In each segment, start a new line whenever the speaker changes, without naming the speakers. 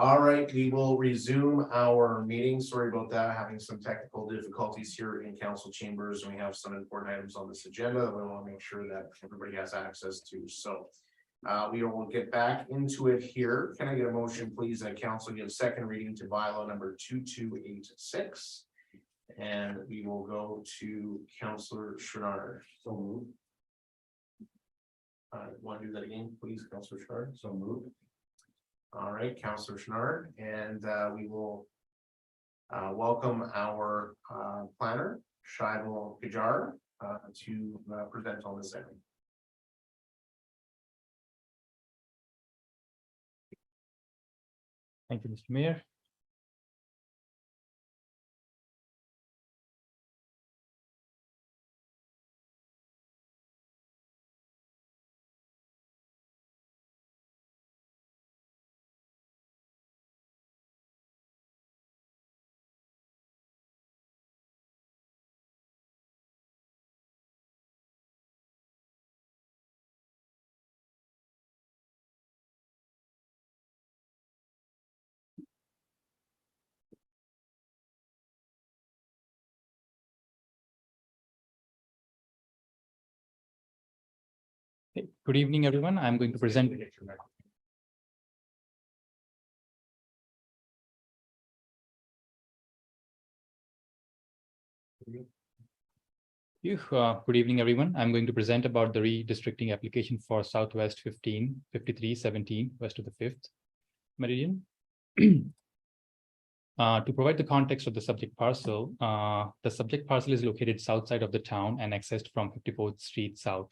All right, we will resume our meeting. Sorry about that, having some technical difficulties here in council chambers. We have some important items on this agenda that we want to make sure that everybody has access to. So we will get back into it here. Can I get a motion, please, that council give second reading to bylaw number 2286? And we will go to Councillor Chouinard. So moved. Want to do that again, please, Councillor Chouinard? So moved. All right, Councillor Chouinard, and we will welcome our planner, Shaival Gajar, to present on this item.
Thank you, Mr. Mayor. Good evening, everyone. I'm going to present. Good evening, everyone. I'm going to present about the redistricting application for Southwest 5317 west of the 5th meridian. To provide the context of the subject parcel, the subject parcel is located south side of the town and accessed from 54th Street South.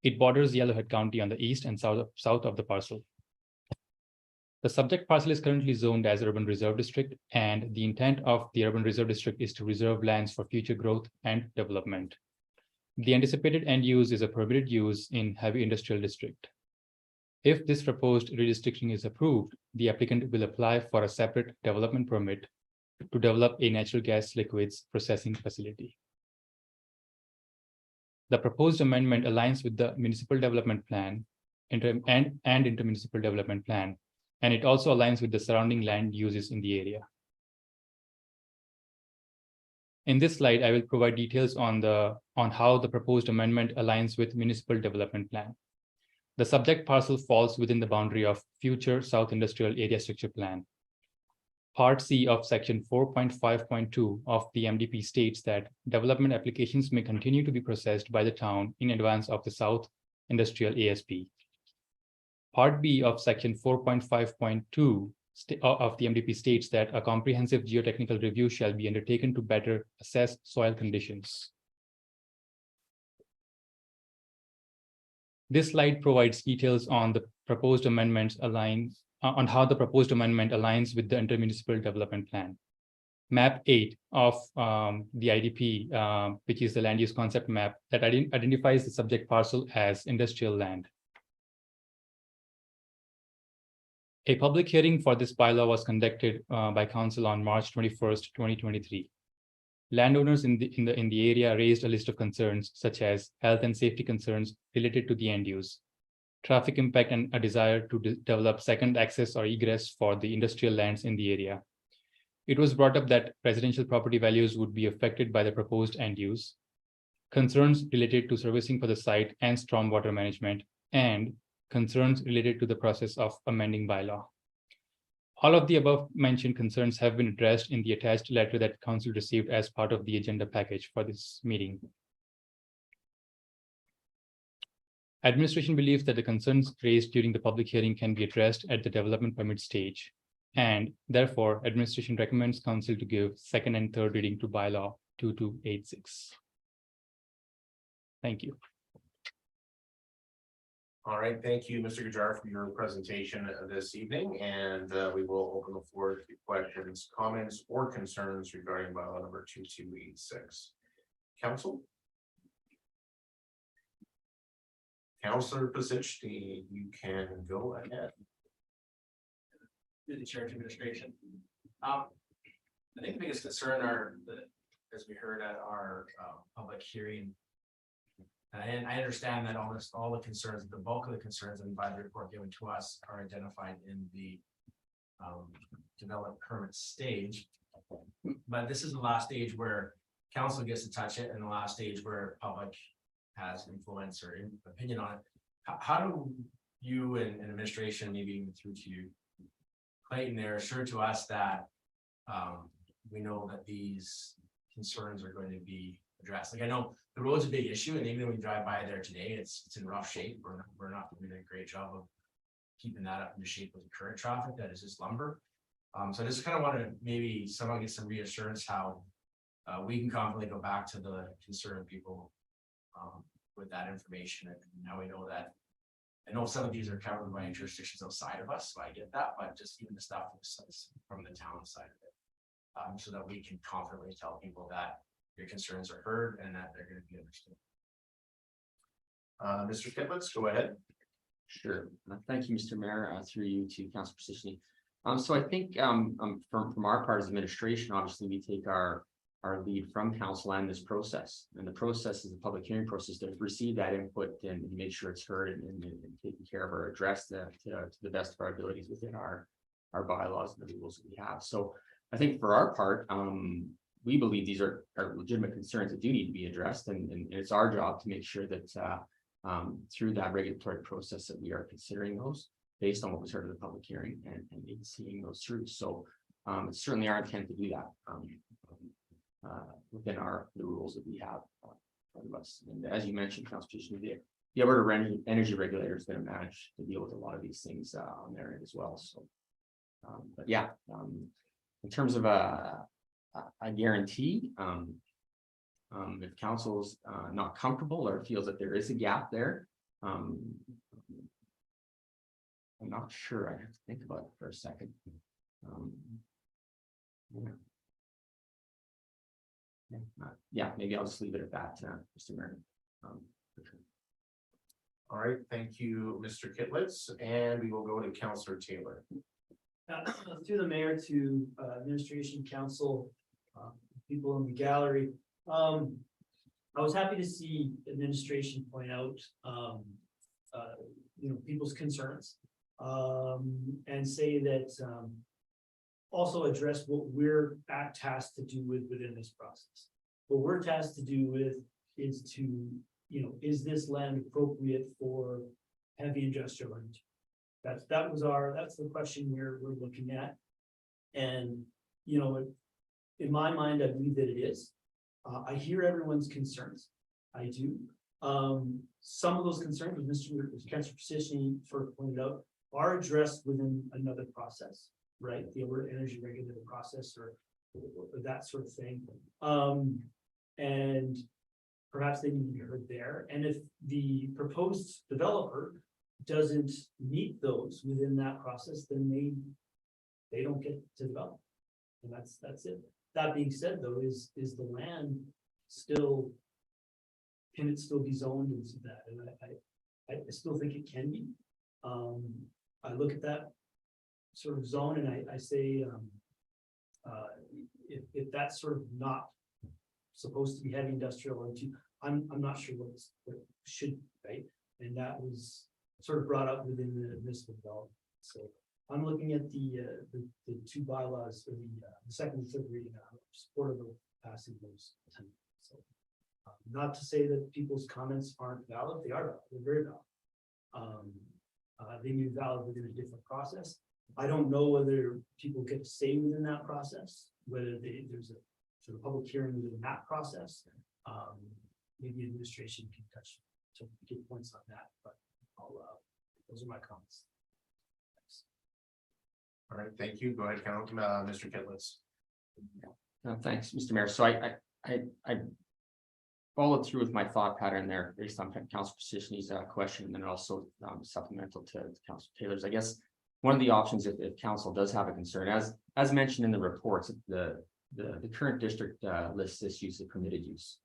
It borders Yellowhead County on the east and south of the parcel. The subject parcel is currently zoned as Urban Reserve District, and the intent of the Urban Reserve District is to reserve lands for future growth and development. The anticipated end use is a permitted use in heavy industrial district. If this proposed redistricting is approved, the applicant will apply for a separate development permit to develop a natural gas liquids processing facility. The proposed amendment aligns with the municipal development plan and intermunicipal development plan, and it also aligns with the surrounding land uses in the area. In this slide, I will provide details on how the proposed amendment aligns with municipal development plan. The subject parcel falls within the boundary of future South Industrial Area Structure Plan. Part C of section 4.5.2 of the MDP states that development applications may continue to be processed by the town in advance of the South Industrial ASP. Part B of section 4.5.2 of the MDP states that a comprehensive geotechnical review shall be undertaken to better assess soil conditions. This slide provides details on the proposed amendments on how the proposed amendment aligns with the intermunicipal development plan. Map 8 of the IDP, which is the land use concept map that identifies the subject parcel as industrial land. A public hearing for this bylaw was conducted by council on March 21st, 2023. Landowners in the area raised a list of concerns such as health and safety concerns related to the end use, traffic impact, and a desire to develop second access or egress for the industrial lands in the area. It was brought up that residential property values would be affected by the proposed end use, concerns related to servicing for the site and stormwater management, and concerns related to the process of amending bylaw. All of the above mentioned concerns have been addressed in the attached letter that council received as part of the agenda package for this meeting. Administration believes that the concerns raised during the public hearing can be addressed at the development permit stage, and therefore administration recommends council to give second and third reading to bylaw 2286. Thank you.
All right, thank you, Mr. Gajar, for your presentation this evening, and we will open the floor to questions, comments, or concerns regarding bylaw number 2286. Council? Councillor Pisichny, you can go ahead.
Through the chair of administration. I think the biggest concern as we heard at our public hearing, and I understand that almost all the concerns, the bulk of the concerns and by the report given to us are identified in the development permit stage. But this is the last stage where council gets to touch it, and the last stage where public has influence or opinion on it. How do you and administration, maybe even through to you, Clayton, there, assure to us that we know that these concerns are going to be addressed? Like, I know the road's a big issue, and even when we drive by there today, it's in rough shape. We're not doing a great job of keeping that up in the shape with the current traffic that is just lumber. So I just kind of want to maybe someone get some reassurance how we can confidently go back to the concerned people with that information, and now we know that. I know some of these are covered by jurisdictions outside of us, so I get that, but just even the stuff from the town side of it, so that we can confidently tell people that your concerns are heard and that they're going to be understood.
Mr. Kitlitz, go ahead.
Sure. Thank you, Mr. Mayor, through you to Councilor Positioning. So I think from our part as administration, obviously we take our lead from council and this process. And the process is a public hearing process to receive that input and make sure it's heard and taken care of or addressed to the best of our abilities within our bylaws and the rules that we have. So I think for our part, we believe these are legitimate concerns that do need to be addressed, and it's our job to make sure that through that regulatory process that we are considering those based on what was heard of the public hearing and seeing those through. So it's certainly our intent to do that within the rules that we have of us. And as you mentioned, Constitution, the Alberta Energy Regulator is going to manage to deal with a lot of these things on their end as well. So, but yeah, in terms of a guarantee, if council's not comfortable or feels that there is a gap there, I'm not sure. I have to think about it for a second. Yeah, maybe I'll just leave it at that, Mr. Mayor.
All right, thank you, Mr. Kitlitz, and we will go to Councillor Taylor.
Through the mayor to administration, council, people in the gallery. I was happy to see administration point out, people's concerns, and say that also address what we're tasked to do within this process. What we're tasked to do with is to, is this land appropriate for heavy industrial energy? That's the question we're looking at. And, in my mind, I believe that it is. I hear everyone's concerns. I do. Some of those concerns, as Councilor Positioning sort of pointed out, are addressed within another process, right? The Alberta Energy Regulator process or that sort of thing. And perhaps they need to be heard there. And if the proposed developer doesn't meet those within that process, then they don't get to develop. And that's it. That being said, though, is the land still, can it still be zoned into that? And I still think it can be. I look at that sort of zone and I say, if that's sort of not supposed to be heavy industrial, I'm not sure what it should be, right? And that was sort of brought up within the municipal development. So I'm looking at the two bylaws, or the second and third reading. I'm supportive of passing those tonight. So not to say that people's comments aren't valid. They are valid. They're very valid. They may be valid within a different process. I don't know whether people get to say within that process, whether there's a sort of public hearing within that process. Maybe administration can touch to get points on that, but those are my comments. Thanks.
All right, thank you. Go ahead, Mr. Kitlitz.
Thanks, Mr. Mayor. So I followed through with my thought pattern there based on Councilor Positioning's question, and then also supplemental to Councilor Taylor's. I guess one of the options, if council does have a concern, as mentioned in the reports, the current district lists this use of permitted use.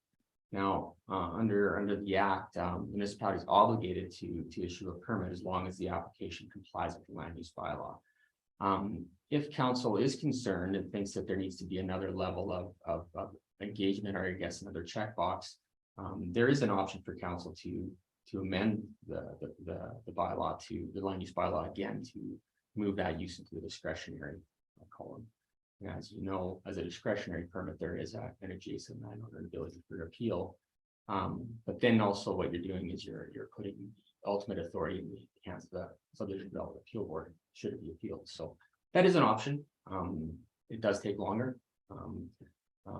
Now, under the Act, municipality is obligated to issue a permit as long as the application complies with the land use bylaw. If council is concerned and thinks that there needs to be another level of engagement, or I guess another checkbox, there is an option for council to amend the bylaw, to the land use bylaw again, move that use into the discretionary column. And as you know, as a discretionary permit, there is an adjacent landowner ability for appeal. But then also what you're doing is you're putting ultimate authority in the hands of the subdivision development appeal board should it be appealed. So that is an option. It does take longer.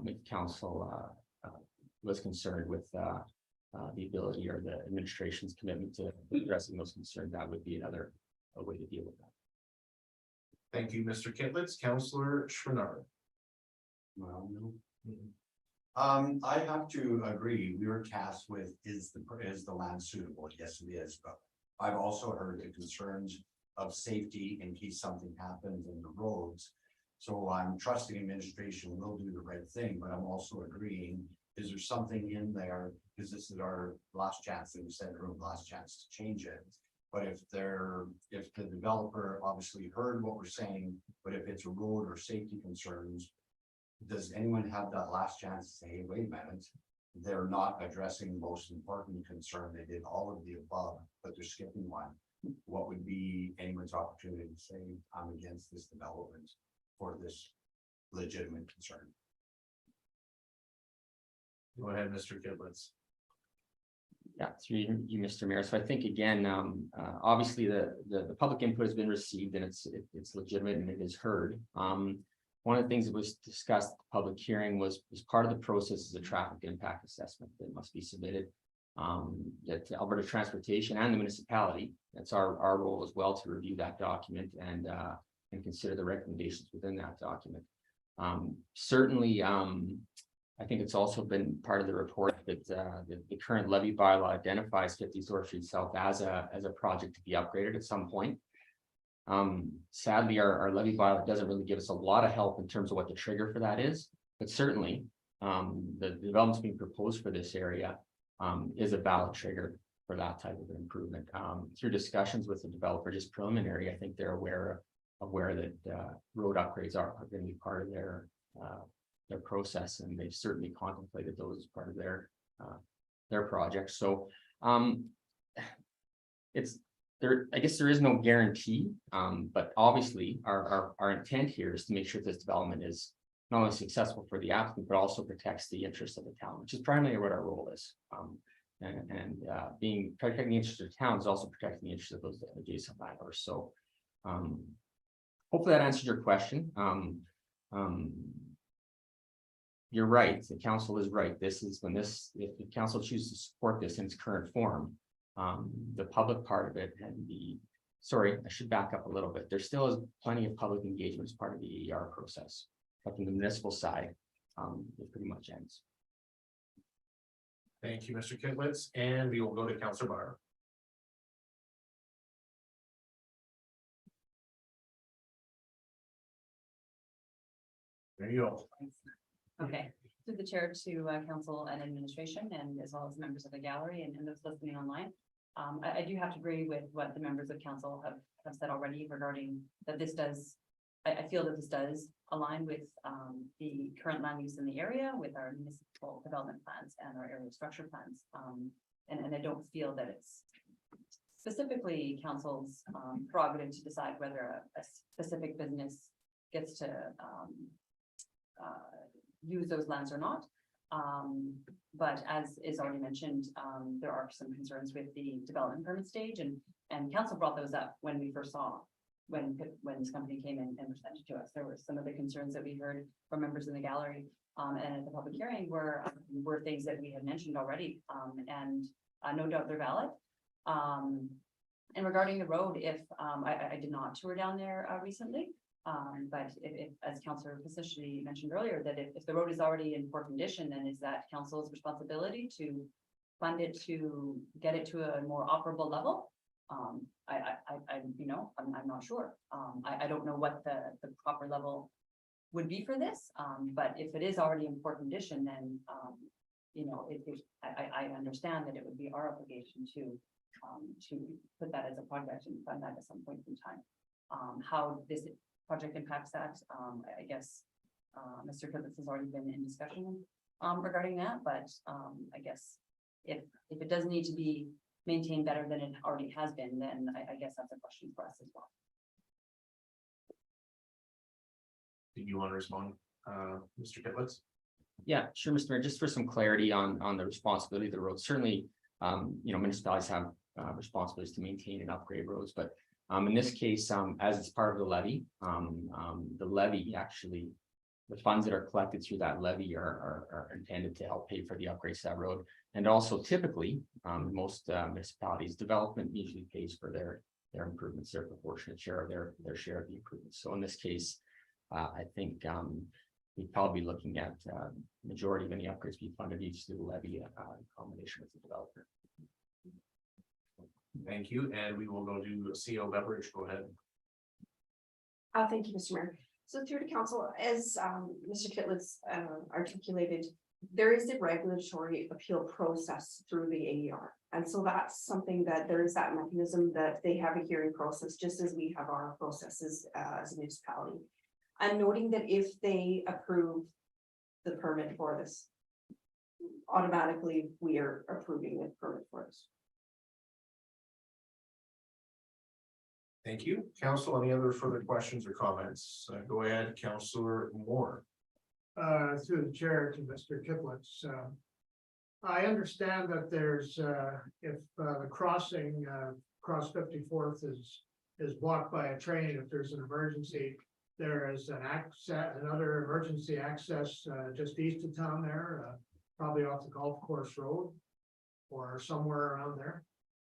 If council was concerned with the ability or the administration's commitment to addressing those concerns, that would be another way to deal with that.
Thank you, Mr. Kitlitz. Councillor Schwenard.
Well, no. I have to agree, we were tasked with, is the land suitable? Yes, it is, but I've also heard the concerns of safety in case something happens in the roads. So I'm trusting administration will do the right thing, but I'm also agreeing, is there something in there? Because this is our last chance, that we said, or last chance to change it. But if the developer obviously heard what we're saying, but if it's a road or safety concerns, does anyone have that last chance to say, hey, wait a minute, they're not addressing the most important concern? They did all of the above, but they're skipping one. What would be anyone's opportunity to say, I'm against this development for this legitimate concern?
Go ahead, Mr. Kitlitz.
Yeah, through you, Mr. Mayor. So I think again, obviously the public input has been received and it's legitimate and it is heard. One of the things that was discussed at the public hearing was part of the process is a traffic impact assessment that must be submitted. That Alberta Transportation and the municipality, that's our role as well to review that document and consider the recommendations within that document. Certainly, I think it's also been part of the report that the current levy bylaw identifies 50 Store Street South as a project to be upgraded at some point. Sadly, our levy bylaw doesn't really give us a lot of help in terms of what the trigger for that is, but certainly the developments being proposed for this area is a valid trigger for that type of improvement. Through discussions with the developer, just preliminary, I think they're aware that road upgrades are going to be part of their process, and they've certainly contemplated those as part of their project. So it's there. I guess there is no guarantee, but obviously our intent here is to make sure this development is not only successful for the applicant, but also protects the interests of the town, which is primarily what our role is. Being protecting the interests of the town is also protecting the interests of those adjacent landowners. So hopefully that answers your question. You're right. The council is right. This is when if the council chooses to support this in its current form, the public part of it and sorry, I should back up a little bit. There still is plenty of public engagement as part of the AER process, but from the municipal side, it pretty much ends.
Thank you, Mr. Kitlitz, and we will go to Councillor Barr. There you go.
Okay, through the chair to council and administration, and as well as members of the gallery and those listening online. I do have to agree with what the members of council have said already regarding that this does, I feel that this does align with the current land use in the area, with our municipal development plans and our area structure plans. And I don't feel that it's specifically council's prerogative to decide whether a specific business gets to use those lands or not. But as is already mentioned, there are some concerns with the development permit stage, and council brought those up when we first saw when this company came in and presented to us. There were some of the concerns that we heard from members in the gallery and at the public hearing were things that we had mentioned already, and no doubt they're valid. And regarding the road, if I did not tour down there recently. But if as Councillor Pacici mentioned earlier, that if the road is already in poor condition, then is that council's responsibility to fund it to get it to a more operable level? I'm not sure. I don't know what the proper level would be for this. But if it is already in poor condition, then I understand that it would be our obligation to put that as a project and fund that at some point in time. How this project impacts that, I guess Mr. Kitlitz has already been in discussion regarding that, but I guess if it does need to be maintained better than it already has been, then I guess that's a question for us as well.
Did you want to respond, Mr. Kitlitz?
Yeah, sure, Mr. Mayor, just for some clarity on the responsibility of the road, certainly, municipalities have responsibilities to maintain and upgrade roads, but in this case, as it's part of the levy actually, the funds that are collected through that levy are intended to help pay for the upgrades to that road. And also typically, most municipalities, development usually pays for their improvements, their proportionate share of their share of the improvements. So in this case, I think we'd probably be looking at majority of any upgrades be funded each through the levy in combination with the developer.
Thank you, and we will go to CO Beveridge. Go ahead.
Thank you, Mr. Mayor. So through to council, as Mr. Kitlitz articulated, there is a regulatory appeal process through the AER. And so that's something that there is that mechanism that they have a hearing process, just as we have our processes as a municipality. I'm noting that if they approve the permit for this, automatically we are approving the permit for this.
Thank you. Council, any other further questions or comments? Go ahead, Councillor Moore.
Through the chair to Mr. Kiplitz. I understand that there's, if the crossing, cross 54th is blocked by a train, if there's an emergency, there is another emergency access just east of town there, probably off the golf course road or somewhere around there.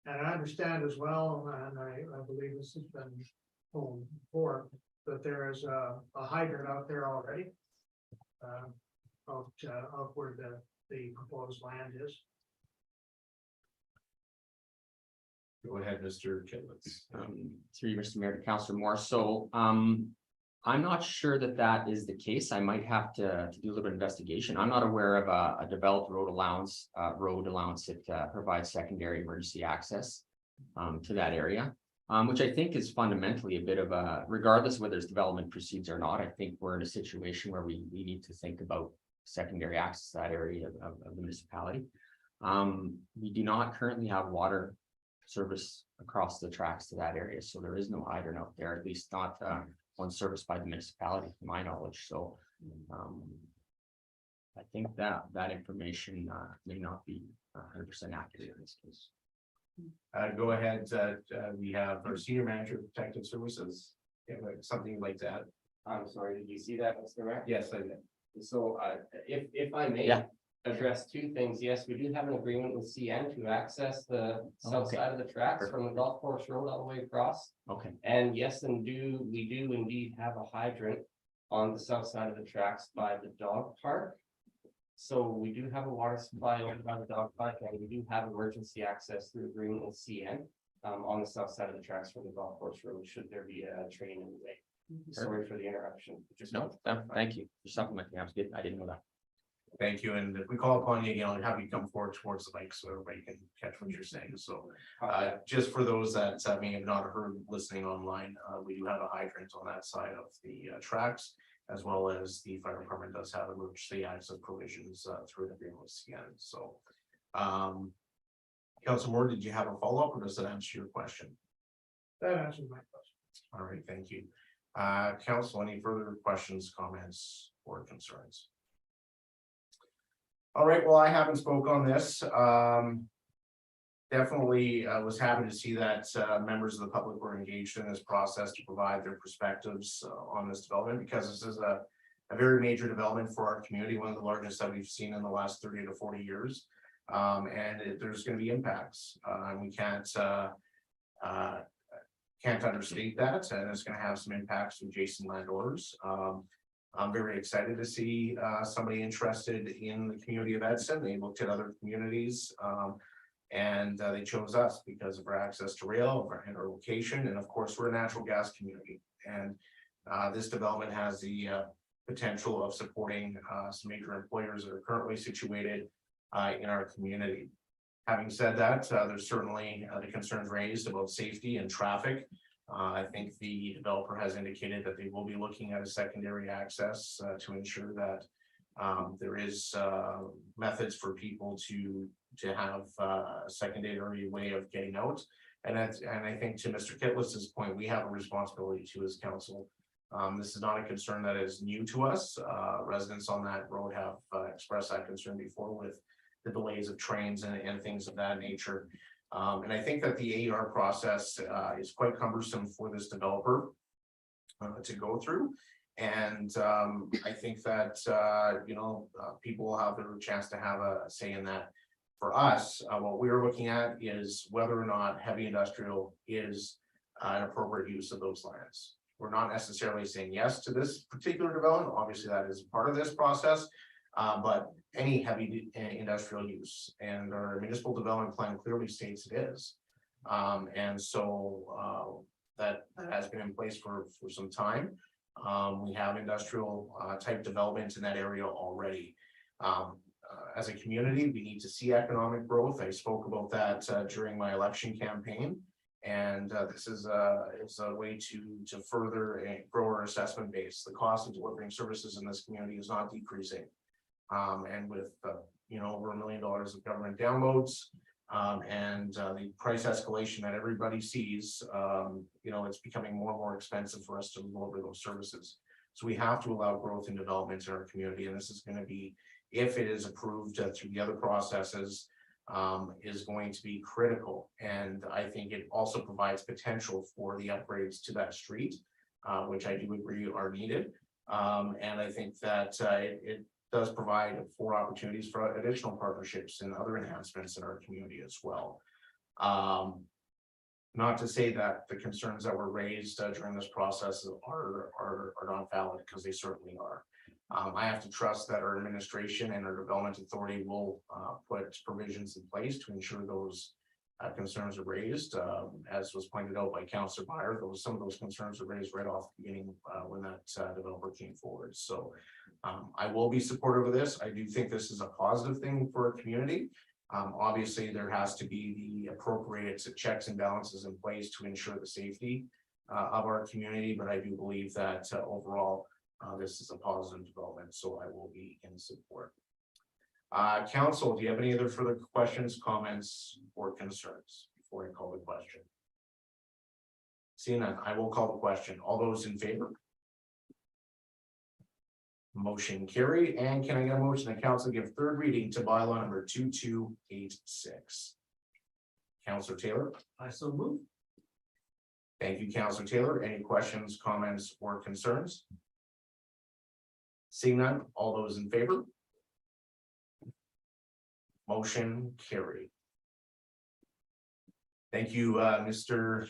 And I understand as well, and I believe this has been told before, that there is a hydrant out there already. Of where the proposed land is.
Go ahead, Mr. Kitlitz.
Through you, Mr. Mayor, to Councillor Moore. So I'm not sure that is the case. I might have to do a little bit of investigation. I'm not aware of a developed road allowance that provides secondary emergency access to that area. Which I think is fundamentally a bit of a, regardless of whether this development proceeds or not, I think we're in a situation where we need to think about secondary access to that area of the municipality. We do not currently have water service across the tracks to that area, so there is no hydrant out there, at least not one serviced by the municipality, to my knowledge. So I think that information may not be 100% accurate in this case.
Go ahead, we have our Senior Manager of Protective Services. Yeah, something like that.
I'm sorry, did you see that, Mr. Mayor?
Yes, I did.
So, if I may.
Yeah.
Address two things. Yes, we do have an agreement with CN to access the south
Okay.
side of the tracks from the golf course road all the way across.
Okay.
And yes, we do indeed have a hydrant on the south side of the tracks by the dog park. So we do have a water supply over by the dog park, and we do have emergency access through agreement with CN on the south side of the tracks from the golf course road, should there be a train in the way. Sorry for the interruption. Just
No, thank you for supplementing. I didn't know that.
Thank you, and if we call upon you again, I'll have you come forward towards the mic so everybody can catch what you're saying. So just for those that may have not heard listening online, we do have a hydrant on that side of the tracks, as well as the fire department does have emergency access provisions through an agreement with CN. So Councilor Moore, did you have a follow-up, or does that answer your question?
That answers my question.
All right, thank you. Council, any further questions, comments, or concerns? All right, well, I haven't spoke on this. Definitely was happy to see that members of the public were engaged in this process to provide their perspectives on this development, because this is a very major development for our community, one of the largest that we've seen in the last 30 to 40 years. There's going to be impacts, and we can't understate that, and it's going to have some impacts to adjacent landowners. I'm very excited to see somebody interested in the community of Edson. They looked at other communities and they chose us because of our access to rail and our location, and of course we're a natural gas community, and this development has the potential of supporting some major employers that are currently situated in our community. Having said that, there's certainly the concerns raised about safety and traffic. I think the developer has indicated that they will be looking at a secondary access to ensure that there is methods for people to have a secondary way of getting out. And I think to Mr. Kitlitz's point, we have a responsibility to, as council, This is not a concern that is new to us. Residents on that road have expressed that concern before with the delays of trains and things of that nature. And I think that the AER process is quite cumbersome for this developer to go through. And I think that, people will have their chance to have a say in that. For us, what we're looking at is whether or not heavy industrial is an appropriate use of those lands. We're not necessarily saying yes to this particular development. Obviously, that is part of this process. But any heavy industrial use, and our municipal development plan clearly states it is. And so that has been in place for some time. We have industrial type development in that area already. As a community, we need to see economic growth. I spoke about that during my election campaign. And this is a way to further grow our assessment base. The cost of delivering services in this community is not decreasing. And with over $1 million of government downloads, and the price escalation that everybody sees, it's becoming more and more expensive for us to deliver those services. So we have to allow growth and development in our community, and this is going to be, if it is approved through the other processes, is going to be critical. And I think it also provides potential for the upgrades to that street, which I do agree are needed. And I think that it does provide for opportunities for additional partnerships and other enhancements in our community as well. Not to say that the concerns that were raised during this process are not valid, because they certainly are. I have to trust that our administration and our development authority will put provisions in place to ensure those concerns are raised. As was pointed out by Councillor Meyer, some of those concerns are raised right off the beginning when that developer came forward. So I will be supportive of this. I do think this is a positive thing for our community. Obviously, there has to be the appropriate checks and balances in place to ensure the safety of our community, but I do believe that overall, this is a positive development, so I will be in support. Council, do you have any other further questions, comments, or concerns before I call the question? Seeing none, I will call the question. All those in favor? Motion carried. And can I get a motion that council give third reading to bylaw number 2286? Councillor Taylor.
I so move.
Thank you, Councillor Taylor. Any questions, comments, or concerns? Seeing none, all those in favor? Motion carried. Thank you, Mr.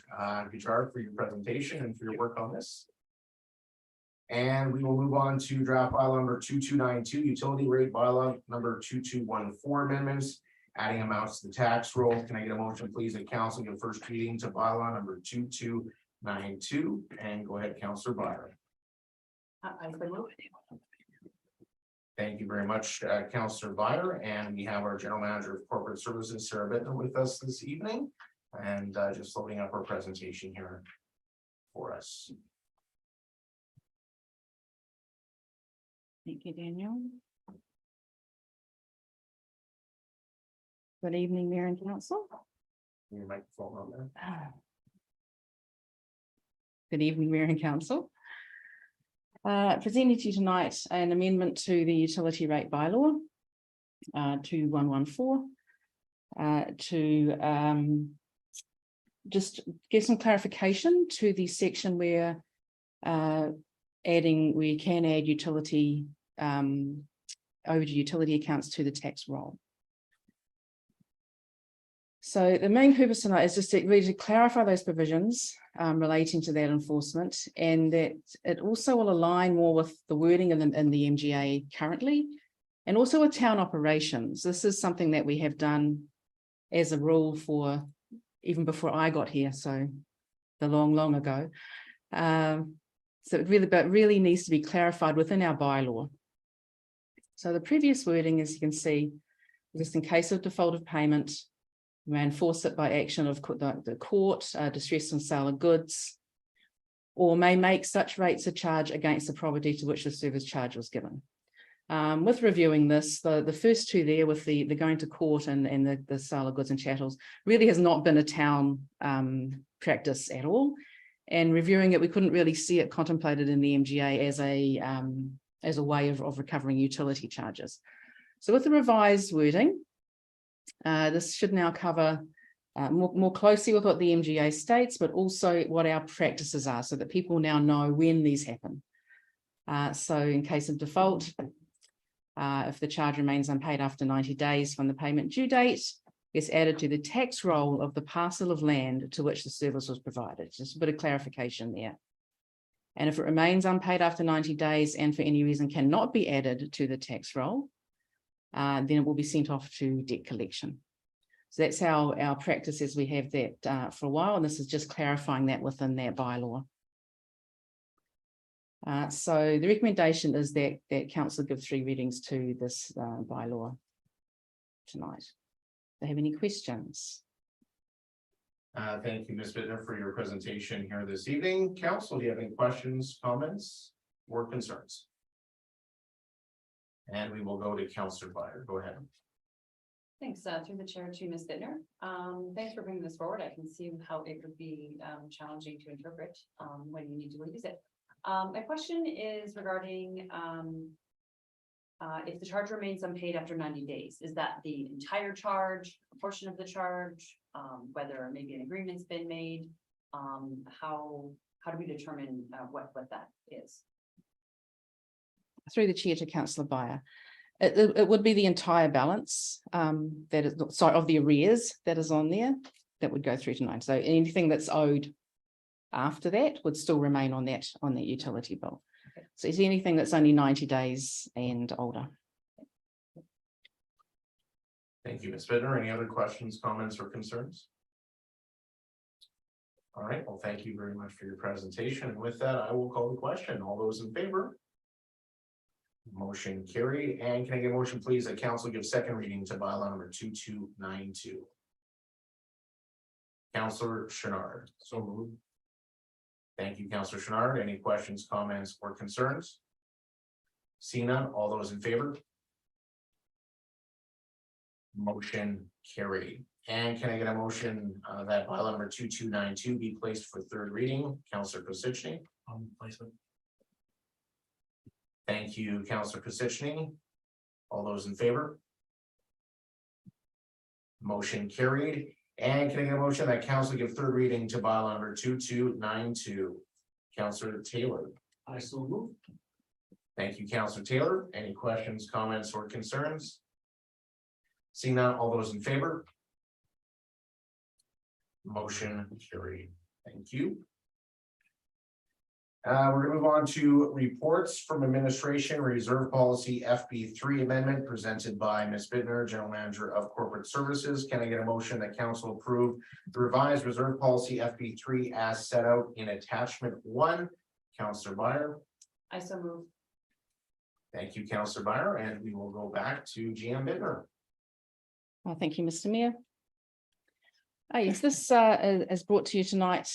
Gujarat, for your presentation and for your work on this. And we will move on to draft bylaw number 2292, utility rate bylaw number 2214 amendments, adding amounts to the tax roll. Can I get a motion, please, that council give first reading to bylaw number 2292? And go ahead, Councillor Byron.
I so move.
Thank you very much, Councillor Byron. And we have our General Manager of Corporate Services, Sarah Bittner, with us this evening, and just loading up our presentation here for us.
Thank you, Daniel. Good evening, Mayor and Council.
Your microphone on there.
Good evening, Mayor and Council. Presenting to you tonight an amendment to the utility rate bylaw 2114 to just give some clarification to the section where we can add utility overdue utility accounts to the tax roll. So the main purpose tonight is just to really to clarify those provisions relating to that enforcement, and that it also will align more with the wording in the MGA currently, and also with town operations. This is something that we have done as a rule for even before I got here, so the long ago. So it really needs to be clarified within our bylaw. So the previous wording, as you can see, just in case of default of payment, we may enforce it by action of the court, distress and sale of goods, or may make such rates a charge against the property to which the service charge was given. With reviewing this, the first two there with the going to court and the sale of goods and chattels really has not been a town practice at all. And reviewing it, we couldn't really see it contemplated in the MGA as a way of recovering utility charges. So with the revised wording, this should now cover more closely with what the MGA states, but also what our practices are, so that people now know when these happen. So in case of default, if the charge remains unpaid after 90 days from the payment due date, it's added to the tax roll of the parcel of land to which the service was provided. Just a bit of clarification there. And if it remains unpaid after 90 days and for any reason cannot be added to the tax roll, then it will be sent off to debt collection. So that's how our practice is. We have that for a while, and this is just clarifying that within that bylaw. So the recommendation is that council give 3 readings to this bylaw tonight. Do you have any questions?
Thank you, Ms. Bittner, for your presentation here this evening. Council, do you have any questions, comments, or concerns? And we will go to Councillor Bylaw. Go ahead.
Thanks, through the chair to Ms. Bittner. Thanks for bringing this forward. I can see how it would be challenging to interpret when you need to use it. My question is regarding if the charge remains unpaid after 90 days, is that the entire charge, a portion of the charge, whether maybe an agreement's been made? How do we determine what that is?
Through the chair to Councillor Bylaw. It would be the entire balance that is, sorry, of the arrears that is on there that would go through to 9. So anything that's owed after that would still remain on that utility bill. Okay. So is anything that's only 90 days and older.
Thank you, Ms. Bittner. Any other questions, comments, or concerns? All right, well, thank you very much for your presentation. And with that, I will call the question. All those in favor? Motion carried. And can I get a motion, please, that council give second reading to bylaw number 2292? Councillor Chenard. So moved. Thank you, Councillor Chenard. Any questions, comments, or concerns? Seeing none, all those in favor? Motion carried. And can I get a motion that bylaw number 2292 be placed for third reading? Councillor Kosichny.
Placement.
Thank you, Councillor Kosichny. All those in favor? Motion carried. And can I get a motion that council give third reading to bylaw number 2292? Councillor Taylor.
I so move.
Thank you, Councillor Taylor. Any questions, comments, or concerns? Seeing none, all those in favor? Motion carried. Thank you. We're gonna move on to reports from administration. Reserve policy FB3 amendment presented by Ms. Bittner, General Manager of Corporate Services. Can I get a motion that council approve the revised reserve policy FB3 as set out in attachment 1? Councillor Bylaw.
I so move.
Thank you, Councillor Bylaw, and we will go back to GM Bittner.
Thank you, Mr. Mayor. Yes, this is brought to you tonight.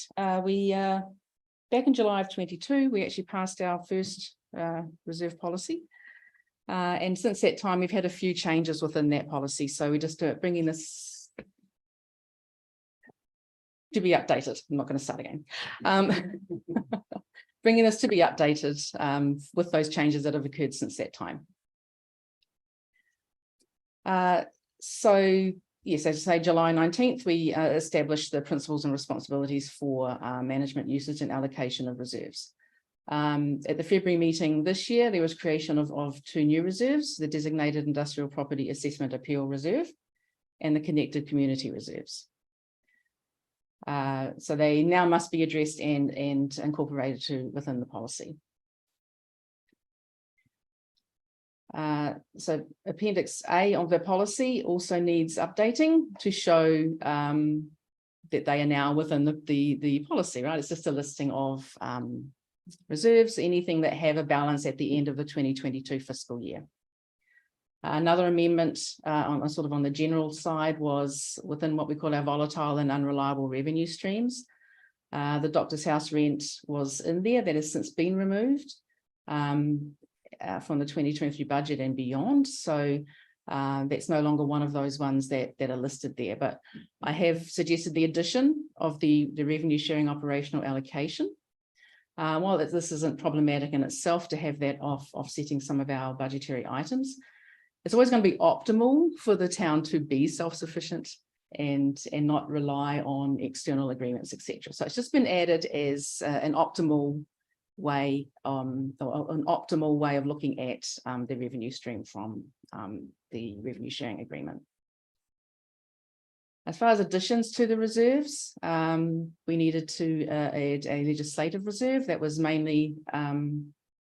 Back in July of 22, we actually passed our first reserve policy. And since that time, we've had a few changes within that policy. So we're just bringing this to be updated. I'm not going to start again. Bringing this to be updated with those changes that have occurred since that time. So yes, as I say, July 19th, we established the principles and responsibilities for management, usage and allocation of reserves. At the February meeting this year, there was creation of 2 new reserves, the Designated Industrial Property Assessment Appeal Reserve and the Connected Community Reserves. So they now must be addressed and incorporated within the policy. So Appendix A of the policy also needs updating to show that they are now within the policy, right? It's just a listing of reserves, anything that have a balance at the end of the 2022 fiscal year. Another amendment on sort of on the general side was within what we call our volatile and unreliable revenue streams. The doctor's house rent was in there, that has since been removed from the 2023 budget and beyond. So That's no longer one of those ones that are listed there, but I have suggested the addition of the revenue sharing operational allocation. While this isn't problematic in itself to have that offsetting some of our budgetary items, it's always going to be optimal for the town to be self-sufficient and not rely on external agreements, etc. So it's just been added as an optimal way, or an optimal way of looking at the revenue stream from the revenue sharing agreement. As far as additions to the reserves, we needed to add a legislative reserve that was mainly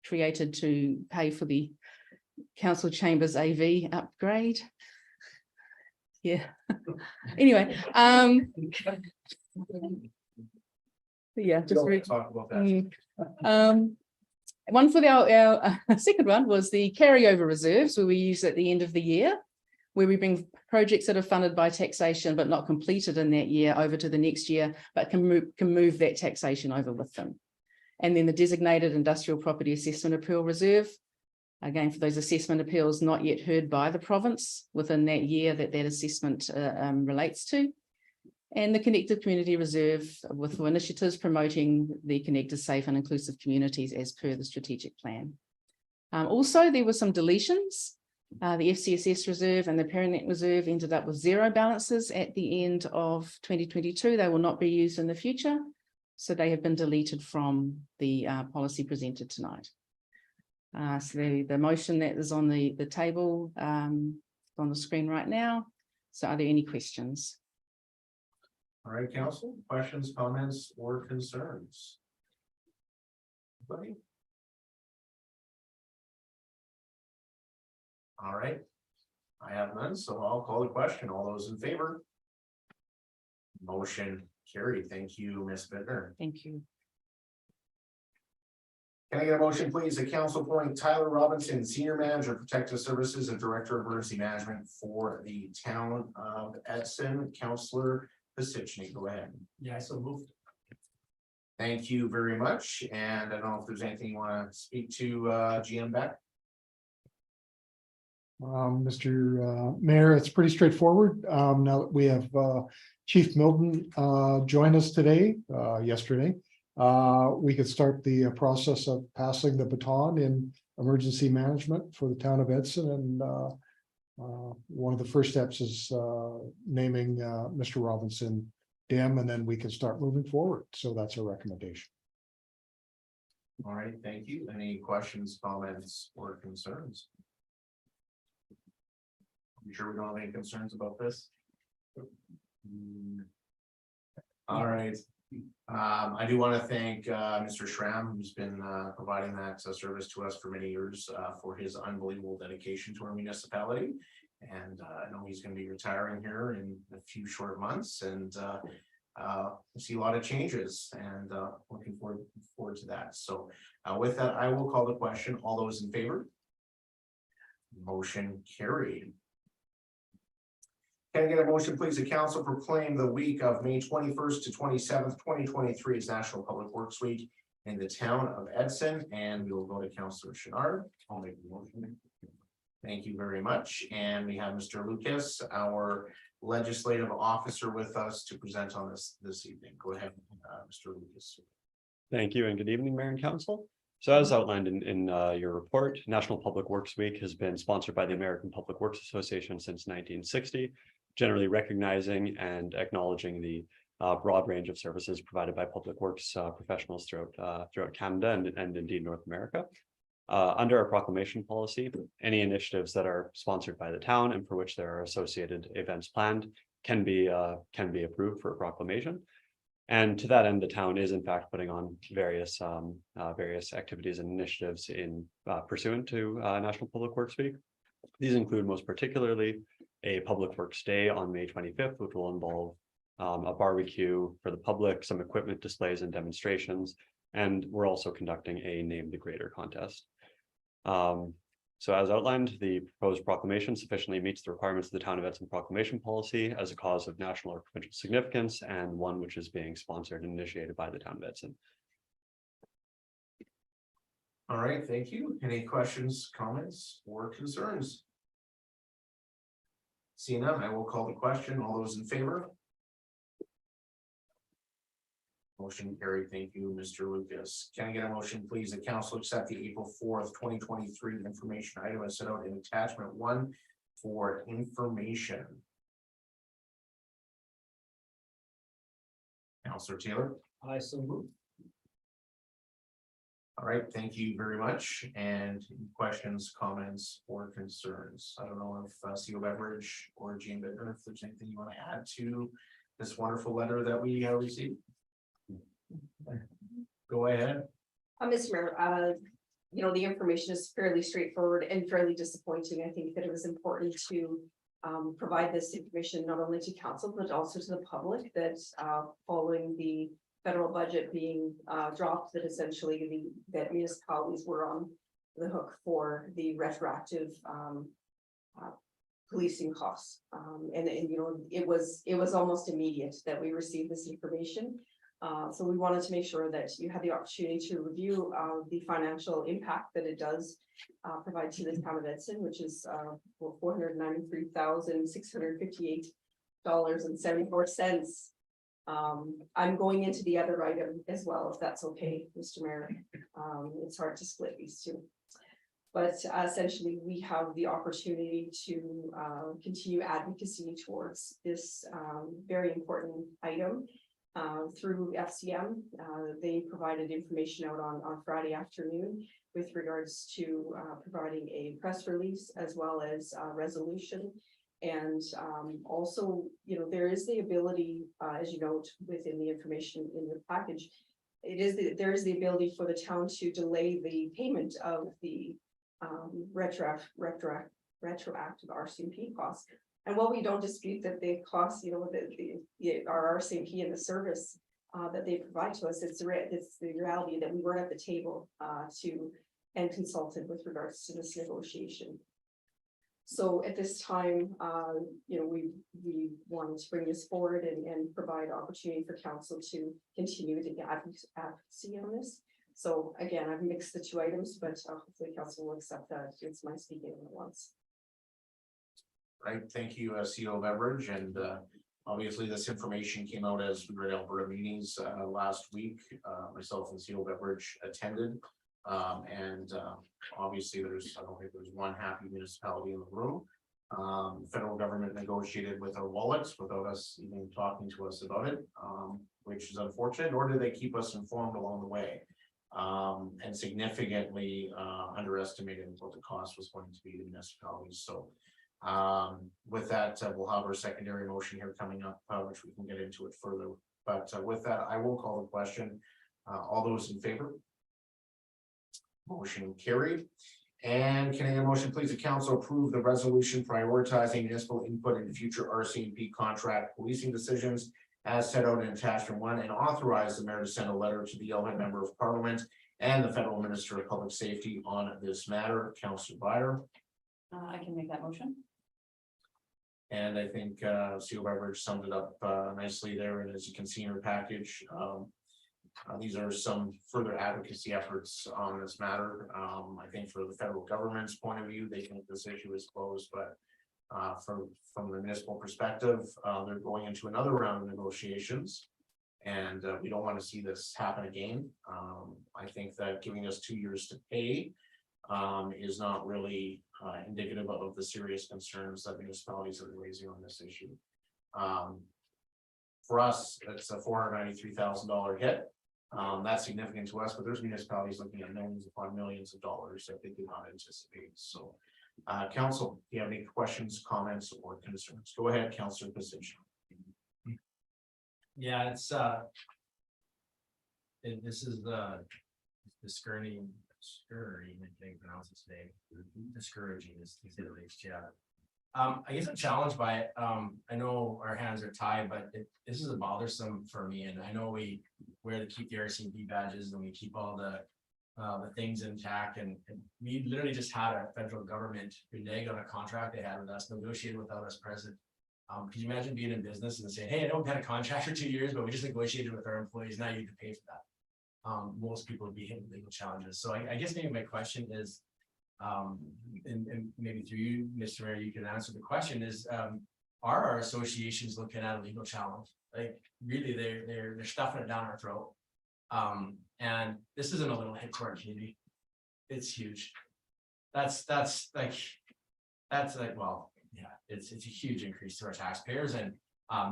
created to pay for the council chambers AV upgrade. Yeah. Anyway, yeah, just
Talk about that.
one for our second one was the carryover reserves, where we use at the end of the year, where we bring projects that are funded by taxation but not completed in that year over to the next year, but can move that taxation over with them. And then the designated industrial property assessment appeal reserve, again, for those assessment appeals not yet heard by the province within that year that assessment relates to. And the connected community reserve with initiatives promoting the connected, safe and inclusive communities as per the strategic plan. Also, there were some deletions. The FCSS reserve and the Paranet reserve ended up with 0 balances at the end of 2022. They will not be used in the future. So they have been deleted from the policy presented tonight. So the motion that is on the table on the screen right now. So are there any questions?
All right, council, questions, comments, or concerns? Anybody? All right, I have none, so I'll call the question. All those in favor? Motion carried. Thank you, Ms. Bittner.
Thank you.
Can I get a motion, please? The council appoint Tyler Robinson, Senior Manager, Protective Services and Director of Emergency Management for the town of Edson. Councillor Pisichny, go ahead.
Yeah, so moved.
Thank you very much. And I don't know if there's anything you want to speak to GM Beck.
Mr. Mayor, it's pretty straightforward. Now that we have Chief Milton join us today, yesterday, we could start the process of passing the baton in emergency management for the town of Edson. And one of the first steps is naming Mr. Robinson DIM, and then we can start moving forward. So that's a recommendation.
All right, thank you. Any questions, comments, or concerns? You sure we don't have any concerns about this? All right. I do want to thank Mr. Schramm, who's been providing that service to us for many years for his unbelievable dedication to our municipality. And I know he's going to be retiring here in a few short months, and we see a lot of changes, and looking forward to that. So with that, I will call the question. All those in favor? Motion carried. Can I get a motion, please? The council proclaim the week of May 21st to 27th, 2023 as National Public Works Week in the town of Edson, and we will go to Councillor Chenard. I'll make the motion. Thank you very much. And we have Mr. Lucas, our legislative officer, with us to present on this evening. Go ahead, Mr. Lucas.
Thank you and good evening, Mayor and Council. So as outlined in your report, National Public Works Week has been sponsored by the American Public Works Association since 1960, generally recognizing and acknowledging the broad range of services provided by public works professionals throughout Canada and indeed North America. Under our proclamation policy, any initiatives that are sponsored by the town and for which there are associated events planned can be approved for a proclamation. And to that end, the town is in fact putting on various activities and initiatives in pursuant to National Public Works Week. These include most particularly a Public Works Day on May 25th, which will involve a barbecue for the public, some equipment displays and demonstrations, and we're also conducting a Name the Grader contest. So as outlined, the proposed proclamation sufficiently meets the requirements of the Town of Edson proclamation policy as a cause of national or provincial significance, and one which is being sponsored and initiated by the Town of Edson.
All right, thank you. Any questions, comments, or concerns? Seeing none, I will call the question. All those in favor? Motion carried. Thank you, Mr. Lucas. Can I get a motion, please, that council accept the April 4th, 2023 information item as set out in attachment 1 for information? Councillor Taylor.
I so move.
All right, thank you very much. And questions, comments, or concerns? I don't know if CO Beveridge or Jean Bittner, if there's anything you want to add to this wonderful letter that we received. Go ahead.
Mr. Mayor, the information is fairly straightforward and fairly disappointing. I think that it was important to provide this information not only to council, but also to the public that following the federal budget being dropped, that essentially that municipalities were on the hook for the retroactive policing costs. And it was almost immediate that we received this information. So we wanted to make sure that you had the opportunity to review the financial impact that it does provide to the town of Edson, which is $493,658.74. I'm going into the other item as well, if that's okay, Mr. Mayor. It's hard to split these two. But essentially, we have the opportunity to continue advocacy towards this very important item. Through FCM, they provided information out on Friday afternoon with regards to providing a press release as well as a resolution. And also, there is the ability, as you note within the information in the package, there is the ability for the town to delay the payment of the retroactive RCMP costs. And while we don't dispute that they cost, our RCMP and the service that they provide to us, it's the reality that we weren't at the table and consulted with regards to this negotiation. So at this time, we wanted to bring this forward and provide opportunity for council to continue to advocacy on this. So again, I've mixed the two items, but hopefully council will accept that it's my speaking at once.
Right, thank you, CO Beveridge, and obviously this information came out as we were at Alberta meetings last week. Myself and CO Beveridge attended, and obviously I don't think there's one happy municipality in the room. The federal government negotiated with our wallets without us even talking to us about it, which is unfortunate, nor did they keep us informed along the way. And significantly underestimated what the cost was going to be to municipalities. So with that, we'll have our secondary motion here coming up, which we can get into it further. But with that, I will call the question. All those in favor? Motion carried. And can I get a motion, please, the council approve the resolution prioritizing municipal input in future RCMP contract policing decisions as set out in attachment 1, and authorize the mayor to send a letter to the Yellowhead Member of Parliament and the Federal Minister of Public Safety on this matter. Councillor Byer.
I can make that motion.
And I think CO Beveridge summed it up nicely there. And as you can see in your package, these are some further advocacy efforts on this matter. I think for the federal government's point of view, they think this issue is closed, but from the municipal perspective, they're going into another round of negotiations. And we don't want to see this happen again. I think that giving us 2 years to pay is not really indicative of the serious concerns that municipalities are raising on this issue. For us, it's a $493,000 hit. That's significant to us, but there's municipalities looking at millions upon millions of dollars that they do not anticipate. So, council, do you have any questions, comments, or concerns? Go ahead, Councillor Position.
Yeah, it's this is the discouraging, I can't pronounce it today. Discouraging is at least, yeah. I guess I'm challenged by it. I know our hands are tied, but this is bothersome for me. And I know we wear to keep the RCMP badges and we keep all the things intact. And we literally just had a federal government renege on a contract they had with us, negotiated without us present. Could you imagine being in business and saying, hey, I know we've had a contract for 2 years, but we just negotiated with our employees. Now you need to pay for that. Most people would be hitting legal challenges. So I guess maybe my question is, and maybe through you, Mr. Mayor, you can answer the question is, are our associations looking at a legal challenge? Like, really, they're stuffing it down our throat. And this isn't a little hit to our community. It's huge. That's like, well, yeah, it's a huge increase to our taxpayers, and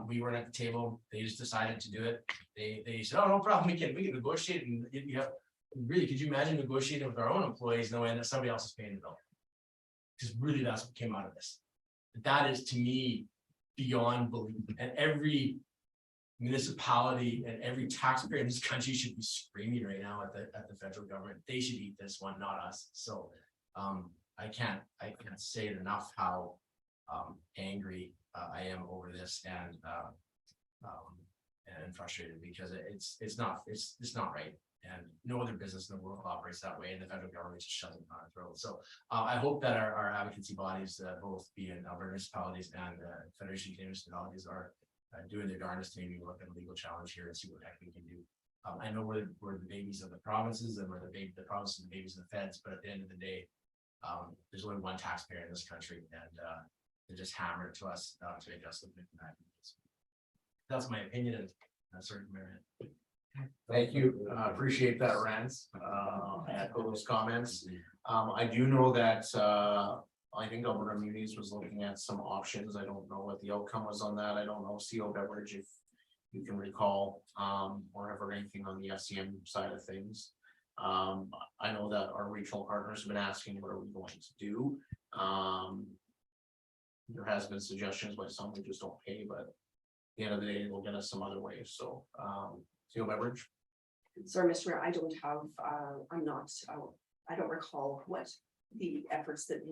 we weren't at the table. They just decided to do it. They said, oh, no problem, we can negotiate, and you have, really, could you imagine negotiating with our own employees knowing that somebody else is paying the bill? Because really, that's what came out of this. That is, to me, beyond belief, and every municipality and every taxpayer in this country should be screaming right now at the federal government. They should eat this one, not us. So I can't say it enough how angry I am over this, and frustrated, because it's not right. And no other business in the world operates that way, and the federal government just shoves it down our throat. So I hope that our advocacy bodies, both being Alberta municipalities and Federation of Canadian Municipalities, are doing their darndest to maybe look at a legal challenge here and see what the heck we can do. I know we're the babies of the provinces, and we're the provinces and the babies of the feds, but at the end of the day, there's only one taxpayer in this country, and they just hammer it to us to make us look bad. That's my opinion, and sorry, Mayor.
Thank you. Appreciate that, Rance. Echo those comments. I do know that I think Alberta Munis was looking at some options. I don't know what the outcome was on that. I don't know, CO Beverage, if you can recall, or have heard anything on the FCM side of things. I know that our regional partners have been asking, what are we going to do? There has been suggestions by some who just don't pay, but at the end of the day, they'll get us some other ways. So CO Beverage.
Sorry, Mr. Mayor, I don't have, I don't recall what the efforts that,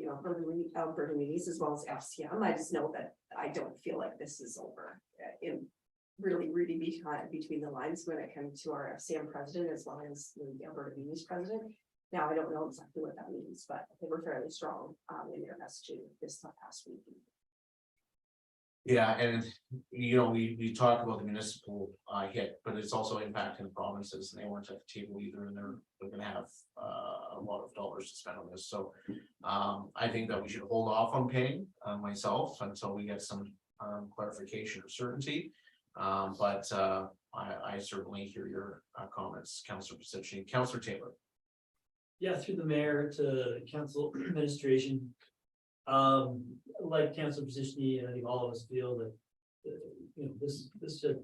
Alberta Munis as well as FCM. I just know that I don't feel like this is over in really between the lines when it comes to our FCM president as well as the Alberta Munis president. Now, I don't know exactly what that means, but they were fairly strong in their messaging this past week.
Yeah, and we talk about the municipal hit, but it's also impacting the provinces, and they weren't at the table either, and they're gonna have a lot of dollars to spend on this. So I think that we should hold off on paying myself until we get some clarification or certainty. But I certainly hear your comments, Councillor Pacicci. Councillor Taylor.
Yeah, through the mayor to council administration. Like council Pacicci, I think all of us feel that, this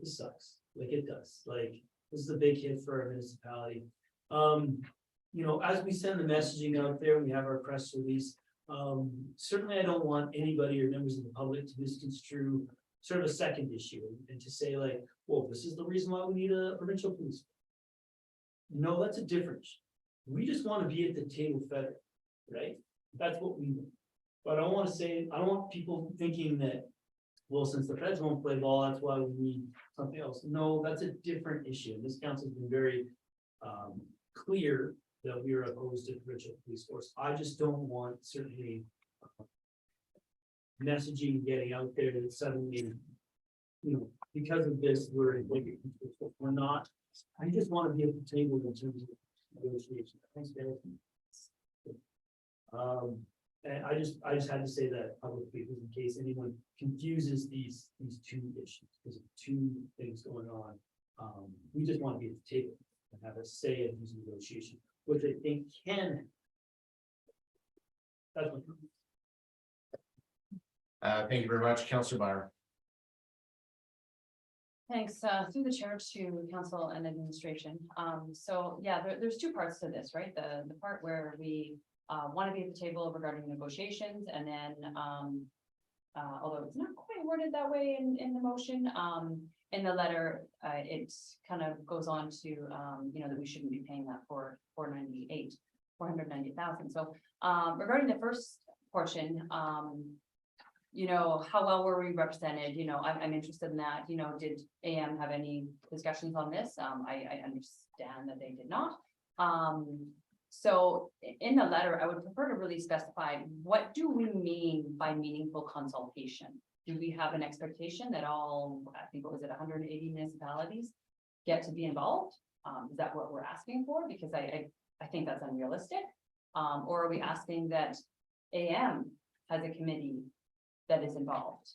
sucks, like it does, like, this is a big hit for our municipality. As we send the messaging out there, we have our press release. Certainly I don't want anybody or members of the public to misconstrue sort of a second issue and to say like, well, this is the reason why we need a provincial police. No, that's a difference. We just want to be at the table federal, right? That's what we want. But I don't want people thinking that, well, since the feds won't play ball, that's why we need something else. No, that's a different issue. This council's been very clear that we are opposed to the provincial police force. I just don't want certainly messaging getting out there that suddenly, because of this, we're not. I just want to be at the table in terms of negotiation. Thanks, guys. And I just had to say that publicly, in case anyone confuses these two issues, because of two things going on. We just want to be at the table and have a say in these negotiations, which I think can. That's what.
Thank you very much, Councillor Meyer.
Thanks, through the chair to council and administration. So yeah, there's two parts to this, right? The part where we want to be at the table regarding negotiations, and then although it's not quite worded that way in the motion, in the letter, it kind of goes on to that we shouldn't be paying that for 490,000. So regarding the first portion, how well were we represented? I'm interested in that. Did AM have any discussions on this? I understand that they did not. So in the letter, I would prefer to really specify, what do we mean by meaningful consultation? Do we have an expectation that all, I think, what was it, 180 municipalities get to be involved? Is that what we're asking for? Because I think that's unrealistic. Or are we asking that AM has a committee that is involved?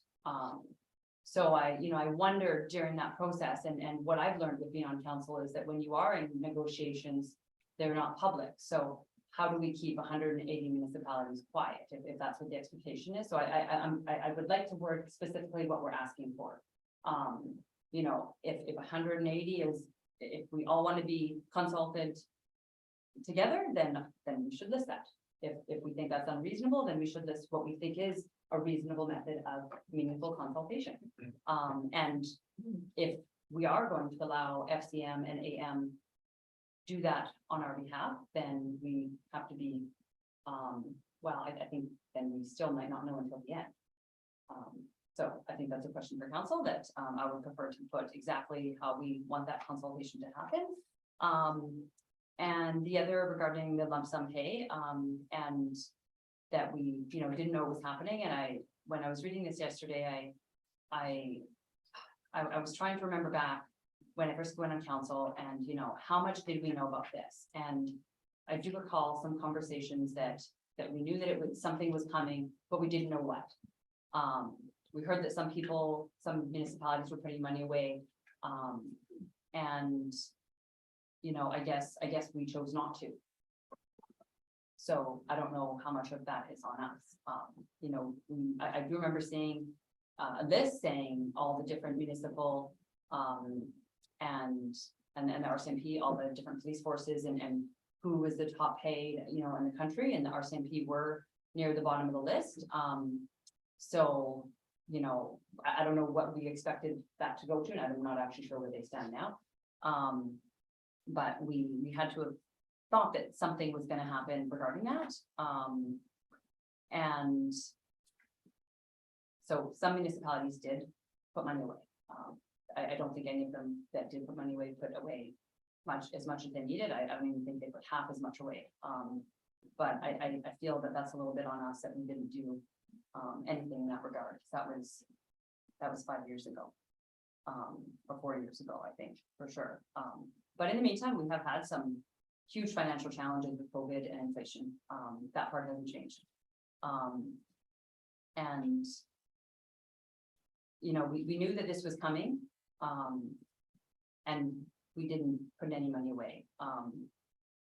So I wonder during that process, and what I've learned with being on council is that when you are in negotiations, they're not public, so how do we keep 180 municipalities quiet, if that's what the expectation is? So I would like to word specifically what we're asking for. If 180 is, if we all want to be consulted together, then we should list that. If we think that's unreasonable, then we should list what we think is a reasonable method of meaningful consultation. And if we are going to allow FCM and AM do that on our behalf, then we have to be, I think then we still might not know until the end. So I think that's a question for council that I would prefer to put exactly how we want that consultation to happen. And the other regarding the lump sum pay, and that we, didn't know was happening. And when I was reading this yesterday, I was trying to remember back when I first went on council and, how much did we know about this? And I do recall some conversations that we knew that something was coming, but we didn't know what. We heard that some municipalities were putting money away. And, I guess we chose not to. So I don't know how much of that is on us. I do remember seeing a list saying all the different municipal and the RCMP, all the different police forces and who was the top paid, in the country, and the RCMP were near the bottom of the list. So, I don't know what we expected that to go to, and I'm not actually sure where they stand now. But we had to have thought that something was going to happen regarding that. And so some municipalities did put money away. I don't think any of them that did put money away put away as much as they needed. I don't even think they put half as much away. But I feel that that's a little bit on us that we didn't do anything in that regard. That was 5 years ago, or 4 years ago, I think, for sure. But in the meantime, we have had some huge financial challenges with COVID and inflation. That part hasn't changed. And we knew that this was coming, and we didn't put any money away.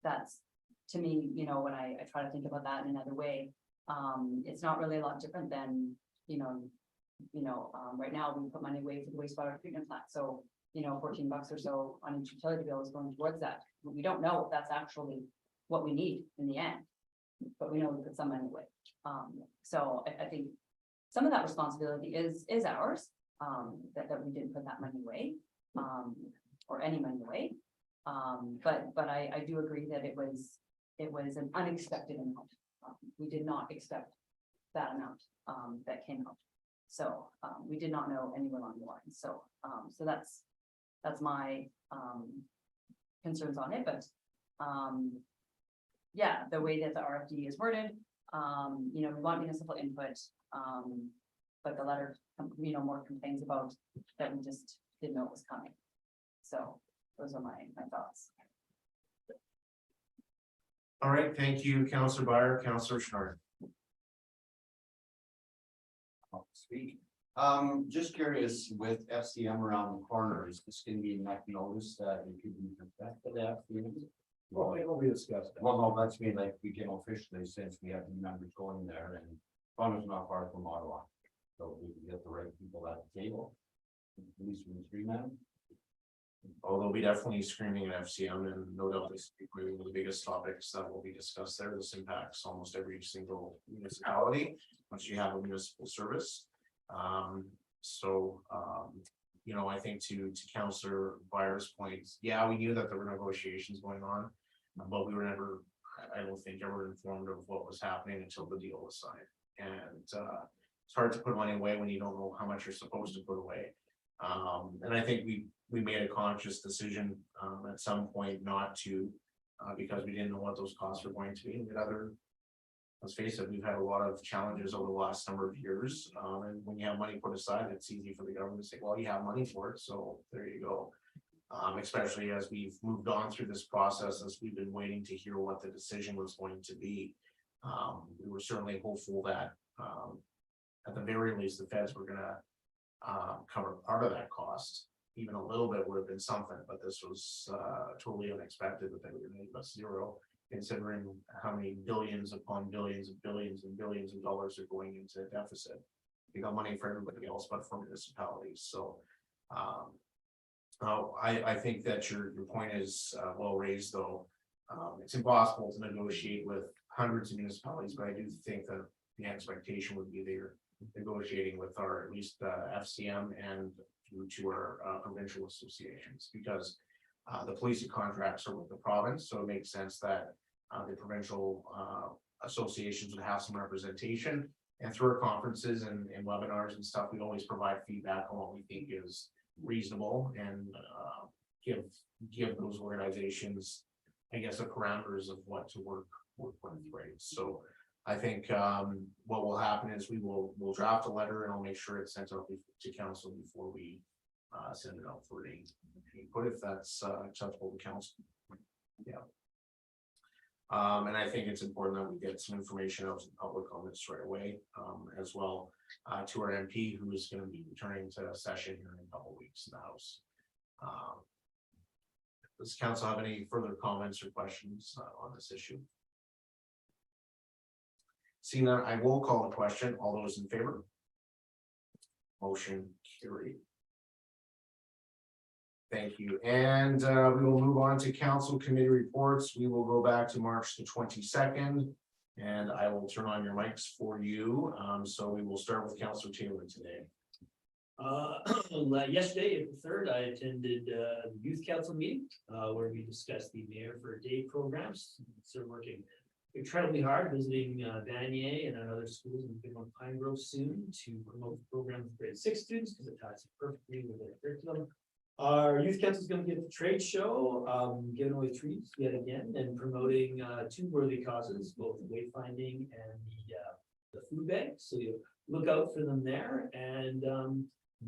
That's, to me, when I try to think about that in another way, it's not really a lot different than, right now we put money away for the wastewater treatment plant. So, $14 or so on each utility bill is going towards that. We don't know if that's actually what we need in the end, but we know we put some money away. So I think some of that responsibility is ours, that we didn't put that money away, or any money away. But I do agree that it was an unexpected amount. We did not expect that amount that came out. So we did not know anywhere along the line. So that's my concerns on it. But yeah, the way that the RFD is worded, we want municipal input, but the letter, more complains about that we just didn't know it was coming. So those are my thoughts.
All right, thank you, Councillor Byer. Councillor Schnarr.
Speak. Just curious, with FCM around the corner, is this gonna be enough notice that it could be affected the FCM?
Well, it will be discussed.
Well, no, that's me, like, we can officially, since we have new members going there, and Toronto's not far from Ottawa. So we can get the right people at the table, at least from the 3-man.
Oh, they'll be definitely screaming at FCM, and no doubt this will be one of the biggest topics that will be discussed there. This impacts almost every single municipality once you have a municipal service. I think to Councillor Byer's point, yeah, we knew that there were negotiations going on, but we were never, I don't think, ever informed of what was happening until the deal was signed. And it's hard to put money away when you don't know how much you're supposed to put away. And I think we made a conscious decision at some point not to, because we didn't know what those costs were going to be. Let's face it, we've had a lot of challenges over the last number of years. And when you have money put aside, it's easy for the government to say, well, you have money for it, so there you go. Especially as we've moved on through this process, as we've been waiting to hear what the decision was going to be. We were certainly hopeful that at the very least, the feds were gonna cover part of that cost. Even a little bit would have been something, but this was totally unexpected that they were gonna give us zero, considering how many billions upon billions and billions and billions of dollars are going into deficit. You got money for everybody else but for municipalities, so. I think that your point is well raised, though. It's impossible to negotiate with hundreds of municipalities, but I do think that the expectation would be they're negotiating with our, at least FCM and through to our provincial associations, because the police contracts are with the province, so it makes sense that the provincial associations would have some representation. And through our conferences and webinars and stuff, we always provide feedback on what we think is reasonable and give those organizations, I guess, the parameters of what to work with, right? So I think what will happen is we'll draft a letter and I'll make sure it's sent out to council before we send it out for any input, if that's acceptable to council. Yeah. And I think it's important that we get some information out to the public on this right away, as well to our MP, who is going to be returning to session here in a couple of weeks in the House. Does council have any further comments or questions on this issue? Seeing that, I will call the question. All those in favor? Motion carried. Thank you. And we will move on to council committee reports. We will go back to March the 22nd, and I will turn on your mics for you. So we will start with Councillor Taylor today.
Yesterday, April 3rd, I attended the youth council meeting where we discussed the Mayor for a Day programs. So working incredibly hard, visiting Vanier and other schools, and been on Pine Grove soon to promote the program with grade 6 students because it ties perfectly with their curriculum. Our youth council is going to get the trade show, giving away trees yet again, and promoting 2 worthy causes, both wayfinding and the food bank. So you look out for them there, and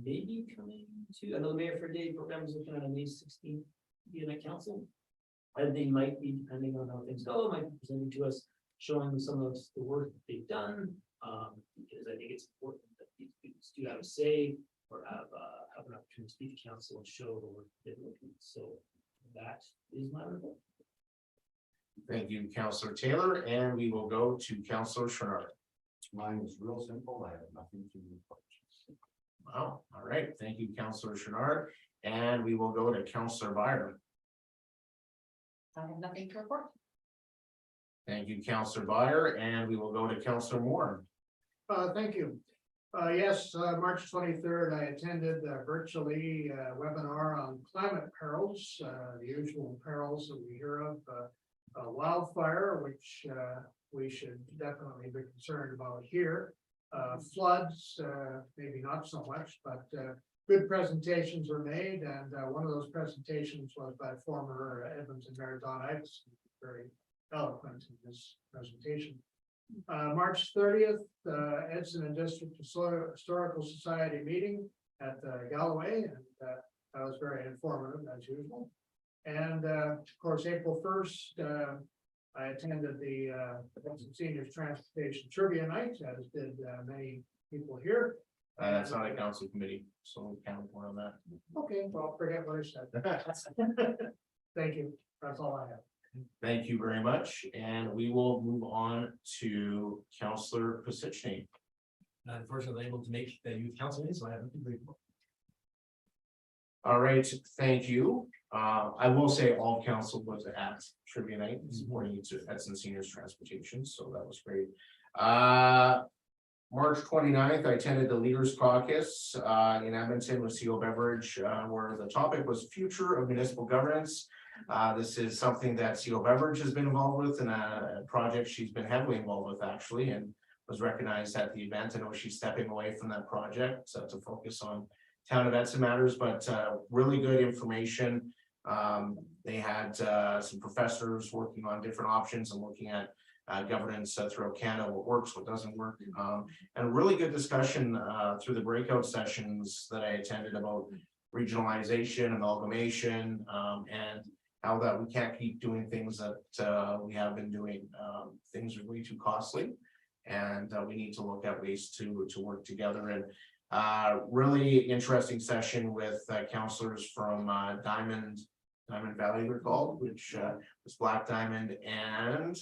maybe coming to another Mayor for a Day program is looking at a May 16th being at council. And they might be, depending on how things go, might be presenting to us, showing some of the work that they've done, because I think it's important that these students do have a say or have an opportunity to speak to council and show the work they're looking. So that is my report.
Thank you, Councillor Taylor, and we will go to Councillor Chouinard.
Mine is real simple. I have nothing to report.
Wow, all right, thank you, Councillor Chouinard, and we will go to Councillor Byron.
I have nothing to report.
Thank you, Councillor Byer, and we will go to Councillor Moore.
Thank you. Yes, March 23rd, I attended virtually a webinar on climate perils, the usual perils that we hear of, wildfire, which we should definitely be concerned about here. Floods, maybe not so much, but good presentations were made, and one of those presentations was by former Edmonton Mayor Don Edson, very eloquent in his presentation. March 30th, Edson and District Historical Society meeting at Galloway, and that was very informative as usual. And of course, April 1st, I attended the Edson Seniors Transportation Trivia Night, as did many people here.
That's not a council committee, so we'll count more on that.
Okay, well, forget what I said. Thank you. That's all I have.
Thank you very much, and we will move on to Councillor Pisichny.
Unfortunately, able to make the youth council meeting, so I haven't been.
All right, thank you. I will say all council was at trivia night, supporting you to Edson Seniors Transportation, so that was great. March 29th, I attended the Leaders Caucus in Edmonton with CO Beverage, where the topic was future of municipal governance. This is something that CO Beverage has been involved with, and a project she's been heavily involved with actually, and was recognized at the event. I know she's stepping away from that project to focus on town events and matters, but really good information. They had some professors working on different options and looking at governance throughout Canada, what works, what doesn't work, and a really good discussion through the breakout sessions that I attended about regionalization, amalgamation, and how that we can't keep doing things that we have been doing. Things are way too costly, and we need to look at ways to work together. And Really interesting session with counselors from Diamond Valley, they're called, which was Black Diamond and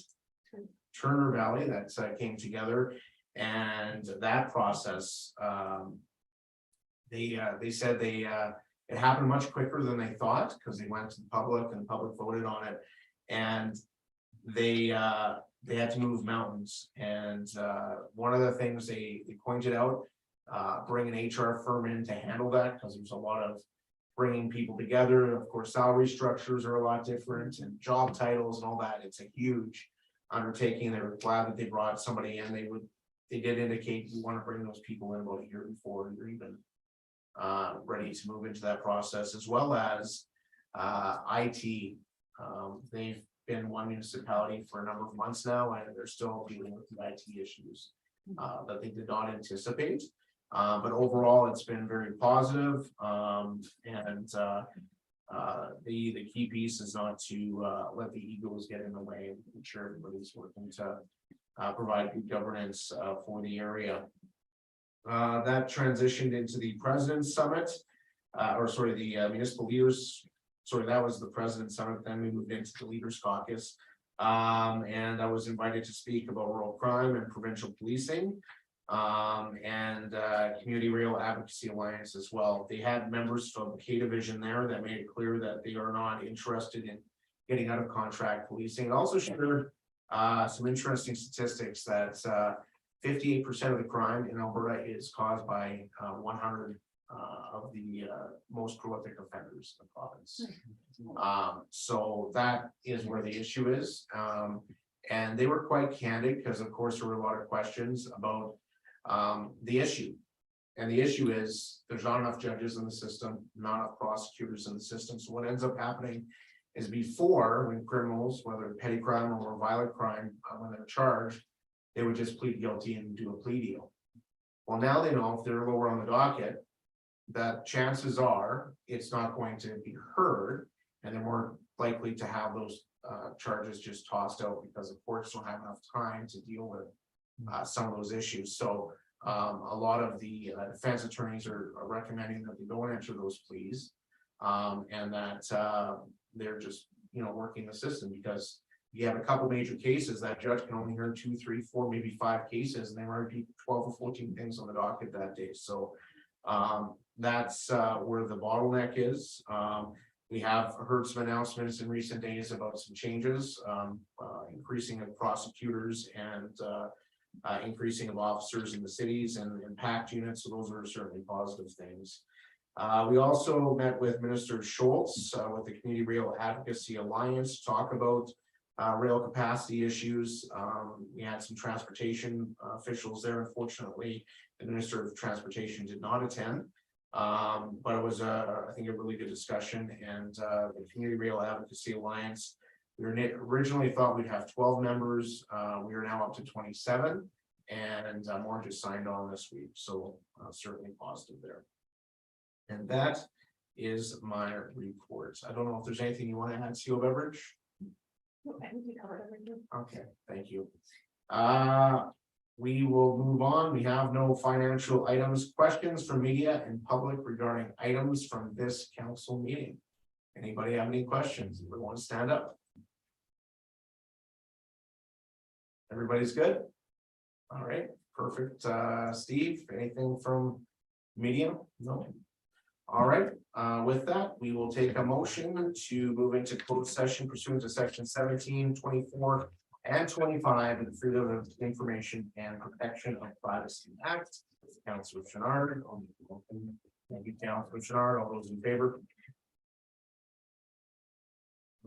Turner Valley that came together. And that process, they said it happened much quicker than they thought, because they went to the public and the public voted on it. And they had to move mountains. And one of the things they pointed out, bring an HR firm in to handle that, because there's a lot of bringing people together. Of course, salary structures are a lot different, and job titles and all that. It's a huge undertaking. They were glad that they brought somebody in. They did indicate we want to bring those people in about a year before you're even ready to move into that process, as well as IT. They've been one municipality for a number of months now, and they're still dealing with the IT issues that they did not anticipate. But overall, it's been very positive. The key piece is not to let the egos get in the way, and ensure everybody's working to provide good governance for the area. That transitioned into the President's Summit, the Municipal Leaders. Sorry, that was the President's Summit. Then we moved into the Leaders Caucus. And I was invited to speak about rural crime and provincial policing. And Community Rail Advocacy Alliance as well. They had members from K Division there that made it clear that they are not interested in getting out of contract policing. It also shared some interesting statistics that 58% of the crime in Alberta is caused by 100 of the most prolific offenders in the province. So that is where the issue is. And they were quite candid, because of course there were a lot of questions about the issue. And the issue is there's not enough judges in the system, not enough prosecutors in the system. So what ends up happening is, before, when criminals, whether petty crime or violent crime, when they're charged, they would just plead guilty and do a plea deal. Well, now they know if they're lower on the docket, that chances are it's not going to be heard, and they're more likely to have those charges just tossed out, because the courts don't have enough time to deal with some of those issues. So a lot of the defense attorneys are recommending that they don't enter those pleas, and that they're just working the system, because you have a couple major cases that judge can only hear 2, 3, 4, maybe 5 cases, and they might be 12 or 14 things on the docket that day. So that's where the bottleneck is. We have heard some announcements in recent days about some changes, increasing of prosecutors and increasing of officers in the cities and impact units. So those are certainly positive things. We also met with Minister Schultz with the Community Rail Advocacy Alliance to talk about rail capacity issues. We had some transportation officials there. Unfortunately, the Minister of Transportation did not attend, but it was I think a really good discussion. And the Community Rail Advocacy Alliance, we originally thought we'd have 12 members. We are now up to 27, and more just signed on this week. So certainly positive there. And that is my report. I don't know if there's anything you want to add, CO Beverage.
I think you covered everything.
Okay, thank you. We will move on. We have no financial items. Questions from media and public regarding items from this council meeting. Anybody have any questions? We want to stand up. Everybody's good? All right, perfect. Steve, anything from media? No. All right, with that, we will take a motion to move into closed session pursuant to section 17, 24, and 25 of the Freedom of Information and Protection of Privacy Act. Councilor Chenard. Thank you, Councilor Chenard. All those in favor?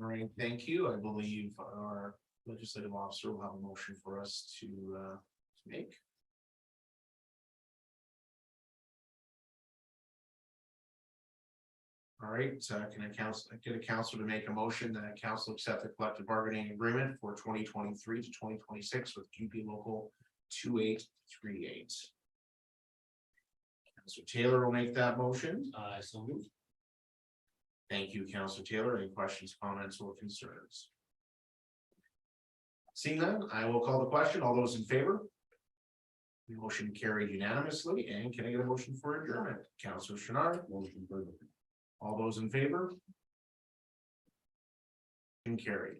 All right, thank you. I believe our legislative officer will have a motion for us to make. All right, can I get a council to make a motion that council accept the collective bargaining agreement for 2023 to 2026 with GP Local 2838? Councilor Taylor will make that motion.
So moved.
Thank you, Councilor Taylor. Any questions, comments, or concerns? Seeing none, I will call the question. All those in favor? Motion carried unanimously, and can I get a motion for adjournment? Councilor Shinnar, motion for. All those in favor? Motion carried.